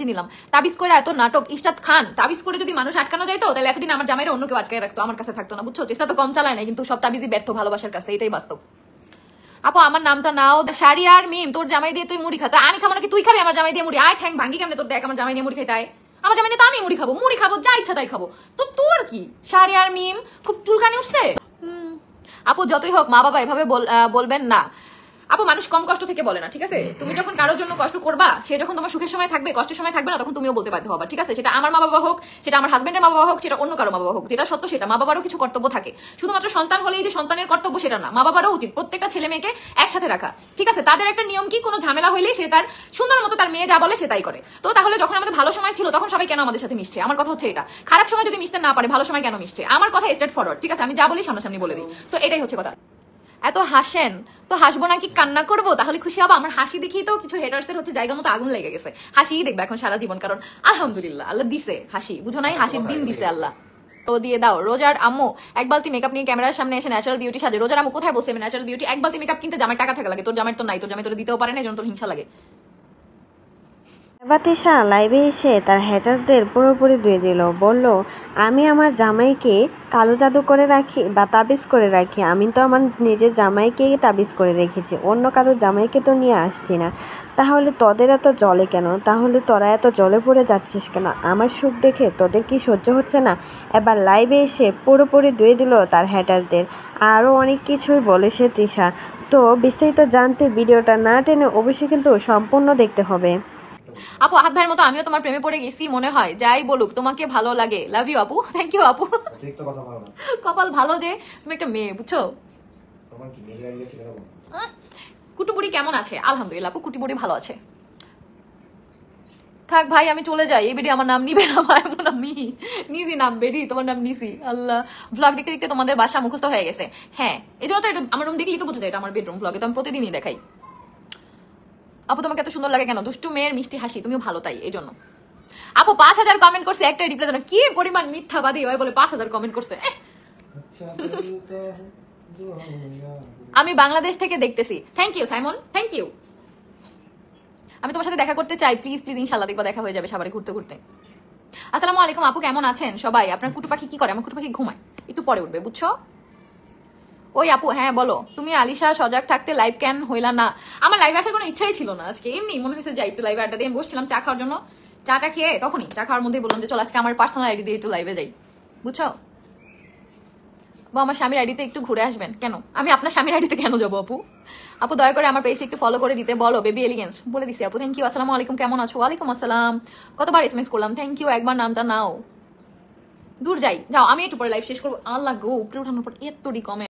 বুঝে নিলাম। তাবিজ করে এত নাটক, ইশরাত খান তাবিজ করে যদি মানুষ আটকানো যাইতো তাহলে এতদিন আমার জামাইরা অন্য কেউ আটকায় রাখতো, আমার কাছে থাকতো না, বুঝছো? চেষ্টা তো কম চালায় না, কিন্তু সব তাবিজই ব্যর্থ ভালোবাসার কাছে, এটাই বাস্তব। আপু আমার নামটা নাও। শাড়ি আর মিম, তোর জামাই দিয়ে তুই মুড়ি খাতো, আমি খাবো নাকি তুই খাবি আমার জামাই দিয়ে মুড়ি? আয় ঠ্যাং ভাঙ্গি কেমনে তোর, দেখ আমার জামাই দিয়ে মুড়ি খাইতে আয়, আমার জামাই দিয়ে তো আমি মুড়ি খাবো যা ইচ্ছা তাই খাবো, তো তোর কি? শাড়ি আর মিম খুব চুলকানি উঠছে। আপু যতই হোক মা বাবা এভাবে বলবেন না। আপু মানুষ কম কষ্ট থেকে বলে না, ঠিক আছে? তুমি যখন কারোর জন্য কষ্ট করবা, সে যখন তোমার সুখের সময় থাকবে, কষ্টের সময় থাকবে না, তখন তুমিও বলতে বাধ্য হবা, ঠিক আছে? সেটা আমার মা বাবা হোক, সেটা আমার হাজবেন্ডের মা বাবা হোক, সেটা অন্য কারো মা বাবা হোক, যেটা সত্য সেটা, মা বাবারও কিছু কর্তব্য থাকে। শুধুমাত্র সন্তান হলেই যে সন্তানের কর্তব্য সেটা না, মা বাবারও উচিত প্রত্যেকটা ছেলে মেয়েকে একসাথে রাখা, ঠিক আছে? তাদের একটা নিয়ম কি, কোনো ঝামেলা হইলে সে তার সুন্দর মতো তার মেয়ে যা বলে সে তাই করে। তো তাহলে যখন আমাদের ভালো সময় ছিল তখন সবাই কেন আমাদের সাথে মিশছে? আমার কথা হচ্ছে এটা। খারাপ সময় যদি মিশতে না পারে, ভালো সময় কেন মিশছে? আমার কথা স্ট্রেট ফরওয়ার্ড, ঠিক আছে? আমি যা বলি সামনাসামনি বলে দিই। সো এটাই হচ্ছে কথা। এত হাসেন তো হাসবো নাকি কান্না করবো? তাহলে খুশি হবো? আমার হাসি দেখেই তো কিছু হেটার্সের হচ্ছে জায়গা মতো আগুন লেগে গেছে। হাসিই দেখবে এখন সারা জীবন, কারণ আলহামদুলিল্লাহ আল্লাহ দিছে হাসি, বুঝো নাই? হাসির দিন দিছে আল্লাহ। তো দিয়ে দাও। রোজার আম্মু এক বালতি মেকআপ নিয়ে ক্যামেরার সামনে এসে ন্যাচারাল বিউটি সাজে। রোজার আম্মু কোথায় বসে আমি ন্যাচারাল বিউটি? এক বালতি মেকআপ কিনতে জামাই টাকা থাকা লাগে, তোর জামাই তো নাই, তোর জামাই তোর দিতেও পারে না, এই জন্য তোর হিংসা লাগে। এবার তিশা লাইভে এসে তার হ্যাটার্সদের পুরোপুরি ধুয়ে দিল, বলল আমি আমার জামাইকে কালো জাদু করে রাখি বা তাবিজ করে রাখি, আমি তো আমার নিজের জামাইকে তাবিজ করে রেখেছি, অন্য কারো জামাইকে তো নিয়ে আসছি না। তাহলে তোদের এত জলে কেন? তাহলে তোরা এত জলে পড়ে যাচ্ছিস কেন? আমার সুখ দেখে তোদের কি সহ্য হচ্ছে না? এবার লাইভে এসে পুরোপুরি ধুয়ে দিল তার হ্যাটার্সদের। আরও অনেক কিছুই বলেছে তৃষা। তো বিস্তারিত জানতে ভিডিওটা না টেনে অবশ্যই কিন্তু সম্পূর্ণ দেখতে হবে। আপু আহাত ভাইয়ের মতো আমিও তোমার প্রেমে পড়ে গেছি মনে হয়, যাই বলুক তোমাকে ভালো লাগে। লাভ ইউ আপু, থ্যাংক ইউ আপু। কপাল ভালো যে তুমি একটা মেয়ে, বুঝছো? কুটুপুরি কেমন আছে? আলহামদুলিল্লাহ আপু, কুটুপুরি ভালো আছে। থাক ভাই আমি চলে যাই, এই বেডি আমার নাম নিবে না ভাই, এমন আমি নিজি নাম বেডি, তোমার নাম নিছি। আল্লাহ, ভ্লগ দেখতে দেখতে তোমাদের বাসা মুখস্থ হয়ে গেছে। হ্যাঁ এই জন্য তো এটা আমার রুম দেখলেই তো বোঝা যায় এটা আমার বেডরুম। ভ্লগে তো আমি প্রতিদিনই দেখাই। আপু তোমাকে এত সুন্দর লাগে কেন? দুষ্টু মেয়ের মিষ্টি হাসি, তুমিও ভালো তাই, এই জন্য। আপু 5000 কমেন্ট করছে, একটা রিপ্লাই দেন। কি পরিমাণ মিথ্যাবাদী হয় বলে 5000 কমেন্ট করছে। আমি বাংলাদেশ থেকে দেখতেছি। Thank you Simon, thank you. আমি তোমার সাথে দেখা করতে চাই, প্লিজ প্লিজ, ইনশাল্লাহ দেখবা দেখা হয়ে যাবে সাবারে ঘুরতে ঘুরতে। আসসালামু আলাইকুম আপু, কেমন আছেন সবাই? আপনার কুটু পাখি কি করে? আমার কুটু পাখি ঘুমায়, একটু পরে উঠবে, বুঝছো? ওই আপু হ্যাঁ বলো। তুমি আলিশা সজাগ থাকতে লাইভ কেন হইলা না? আমার লাইভে আসার কোনো ইচ্ছাই ছিল না আজকে, এমনি মনে হয়েছে যাই একটু লাইভে আড্ডা দিয়ে। আমি বসছিলাম চা খাওয়ার জন্য, চাটা খেয়ে তখনই চা খাওয়ার মধ্যেই বললাম যে চল আজকে আমার পার্সোনাল আইডি দিয়ে একটু লাইভে যাই, বুঝছো? বা আমার স্বামীর আইডিতে একটু ঘুরে আসবেন। কেন আমি আপনার স্বামীর আইডিতে কেন যাবো আপু? আপু দয়া করে আমার পেজে একটু ফলো করে দিতে বলো, বেবি এলিগেন্স বলে দিছি আপু। Thank you. আসসালামু আলাইকুম, কেমন আছো? ওয়ালাইকুম আসসালাম। কতবার এসএমএস করলাম, থ্যাংক ইউ। একবার নামটা নাও। দূর যাই, যাও আমি একটু পরে লাইভ শেষ করবো। আল্লাহ গো, উপরে উঠানোর পর এত কমে